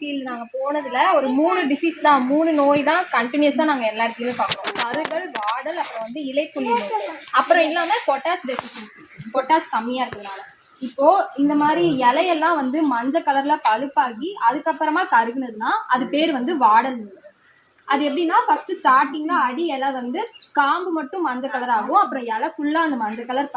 Field நாங்கள் போனதில் ஒரு 3 டிசீஸ் தான், 3 நோய் தான் கண்டினியூஸாக நாங்கள் எல்லா இடத்துலையுமே பார்க்குறோம். சருகல், வாடல், அப்புறம் வந்து இலைப்புள்ளி நோய், அப்புறம் இல்லாமல் பொட்டாஷ் டெஃபிஷியன்சி, பொட்டாஷ் கம்மியாக இருக்கிறதுனால. இப்போது இந்த மாதிரி இலையெல்லாம் வந்து மஞ்சள் கலரில் பழுப்பாகி அதுக்கப்புறமா கருகுனதுன்னா அது பேர் வந்து வாடல் நோய். அது எப்படின்னா ஃபஸ்ட்டு ஸ்டார்டிங்கில் அடி இலை வந்து காம்பு மட்டும் மஞ்சள் கலர் ஆகும், அப்புறம் இலை ஃபுல்லாக அந்த மஞ்சள் கலர்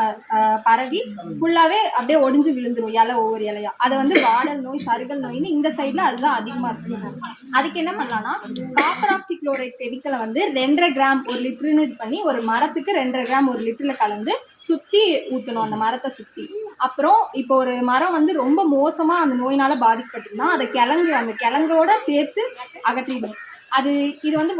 பரவி ஃபுல்லாகவே அப்படியே ஒடிஞ்சு விழுந்துடும் இலை, ஒவ்வொரு இலையா. அதை வந்து வாடல் நோய், சருகல் நோயின்னு இந்த சைடில் அதுதான் அதிகமாக இருக்கும். அதுக்கு என்ன பண்ணலாம்னா காப்பர் ஆக்சி குளோரைட் கெமிக்கலை வந்து 2.5 கிராம் 1 லிட்டருன்னு இது பண்ணி ஒரு மரத்துக்கு 2.5 கிராம் 1 லிட்டரில் கலந்து சுற்றி ஊற்றணும், அந்த மரத்தை சுற்றி. அப்புறம் இப்போ ஒரு மரம் வந்து ரொம்ப மோசமாக அந்த நோயினால் பாதிக்கப்பட்டிருந்தா அதை அந்த கிழங்கோட சேர்த்து அகற்றிடணும். இது வந்து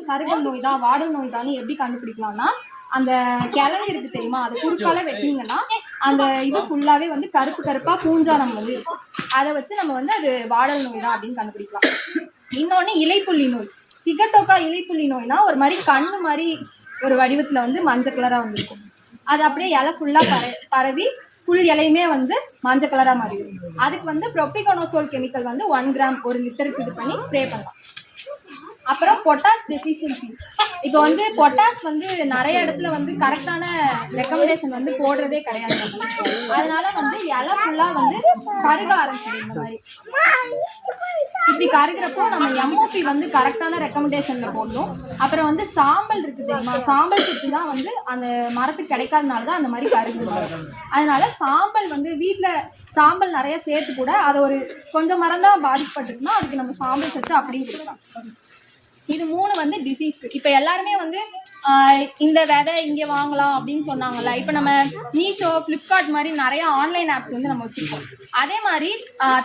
சருகல் நோய் தான், வாடல் நோய் தான் எப்படி கண்டுபிடிக்கலாம்னா அந்த கிழங்கு இருக்கு தெரியுமா, அதை குறுக்கால வெட்டினீங்கன்னா அந்த இது ஃபுல்லாகவே வந்து கருப்பாக பூஞ்சானம் வந்து இருக்கும். அதை வச்சு நம்ம வந்து அது வாடல் நோய் தான் அப்படின்னு கண்டுபிடிக்கலாம். இன்னொன்று இலைப்புள்ளி நோய். சிகட்டோக்கா இலைப்புள்ளி நோய்னா ஒரு மாதிரி கண்ணு மாதிரி ஒரு வடிவத்தில் வந்து மஞ்சள் கலராக வந்துருக்கும். அது அப்படியே இலை ஃபுல்லாக பரவி ஃபுல் இலையுமே வந்து மஞ்சள் கலராக மாறிடும். அதுக்கு வந்து ப்ரோபிகோனோசோல் கெமிக்கல் வந்து 1 கிராம் 1 லிட்டருக்கு இது பண்ணி ஸ்ப்ரே பண்ணலாம். அப்புறம் பொட்டாஷ் டெஃபிஷியன்சி. இப்போ வந்து பொட்டாஷ் வந்து நிறைய இடத்துல வந்து கரெக்டான ரெக்கமெண்டேஷன் வந்து போடுறதே கிடையாது. அதனால வந்து இலை ஃபுல்லாக வந்து கருக ஆரம்பிச்சிடும். இந்த மாதிரி இப்படி கருகிறப்போ நம்ம எம்ஓபி வந்து கரெக்டான ரெக்கமெண்டேஷனில் போடணும். அப்புறம் வந்து சாம்பல் இருக்குது தெரியுமா, சாம்பல் சுற்றி தான் வந்து அந்த மரத்துக்கு கிடைக்காதனால தான் அந்த மாதிரி கருகுது. அதனால சாம்பல் வந்து வீட்டில் சாம்பல் நிறைய சேர்த்து கூட அதை ஒரு கொஞ்சம் மரம் தான் பாதிக்கப்பட்டிருக்குன்னா அதுக்கு நம்ம சாம்பல் சேர்த்து அப்படியே கொடுக்கலாம். இது 3 வந்து டிசீஸ்க்கு. இப்போ எல்லாருமே வந்து இந்த விதை இங்கே வாங்கலாம் அப்படின்னு சொன்னாங்கல்ல. இப்போ நம்ம மீஷோ, ஃப்ளிப்கார்ட் மாதிரி நிறைய ஆன்லைன் ஆப்ஸ் வந்து நம்ம வச்சுருக்கோம். அதே மாதிரி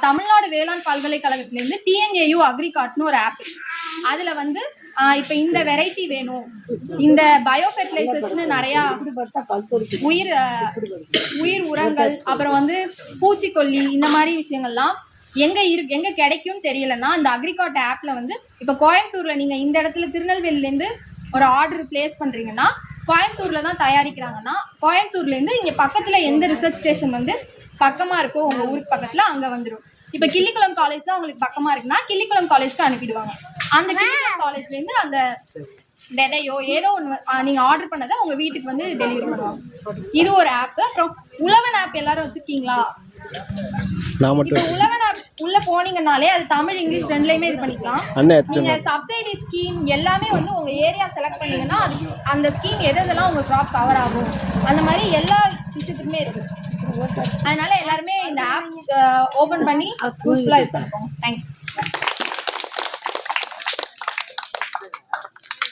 தமிழ்நாடு வேளாண் பல்கலைக்கழகத்துலேருந்து டிஎன்ஏயு அக்ரிகார்ட்னு ஒரு ஆப். அதில் வந்து இப்போ இந்த வெரைட்டி வேணும், இந்த பயோ ஃபெர்டிலைசர்ஸ்னு நிறையா உயிர் உரங்கள், அப்புறம் வந்து பூச்சிக்கொல்லி, இந்த மாதிரி விஷயங்கள்லாம் எங்கே கிடைக்கும்னு தெரியலன்னா அந்த அக்ரிகார்ட் ஆப்பில் வந்து இப்போ கோயம்புத்தூரில் நீங்கள் இந்த இடத்துல திருநெல்வேலியிலேருந்து ஒரு ஆர்டர் பிளேஸ் பண்ணுறீங்கன்னா கோயம்புத்தூரில் தான் தயாரிக்கிறாங்கன்னா கோயம்புத்தூர்லேருந்து இங்கே பக்கத்தில் எந்த ரிசர்ச் ஸ்டேஷன் வந்து பக்கமாக இருக்கோ உங்கள் ஊருக்கு பக்கத்தில் அங்கே வந்துடும். இப்போ கிள்ளிக்குளம் காலேஜ் தான் உங்களுக்கு பக்கமாக இருக்குன்னா கிள்ளிக்குளம் காலேஜ்க்கு அனுப்பிடுவாங்க. அந்த கிள்ளிக்குளம் காலேஜ்லேருந்து அந்த விதையோ ஏதோ ஒன்று நீங்கள் ஆர்டர் பண்ணதை உங்கள் வீட்டுக்கு வந்து டெலிவரி பண்ணுவாங்க. இது ஒரு ஆப்பு. அப்புறம் உழவன் ஆப் எல்லாரும் வச்சுருக்கீங்களா? இப்போ உழவன் ஆப் உள்ள போனீங்கன்னாலே அது தமிழ், இங்கிலீஷ் ரெண்டுலையுமே இது பண்ணிக்கலாம். நீங்க சப்சிடி ஸ்கீம் எல்லாமே வந்து உங்க ஏரியா செலக்ட் பண்ணீங்கன்னா அது அந்த ஸ்கீம் எதெல்லாம் உங்க கிராப் கவர் ஆகும் அந்த மாதிரி எல்லா விஷயத்துக்குமே இருக்கு. அதனால எல்லாருமே இந்த ஆப் ஓபன் பண்ணி யூஸ்ஃபுல்லா இது பண்ணுவோம். தேங்க்யூ.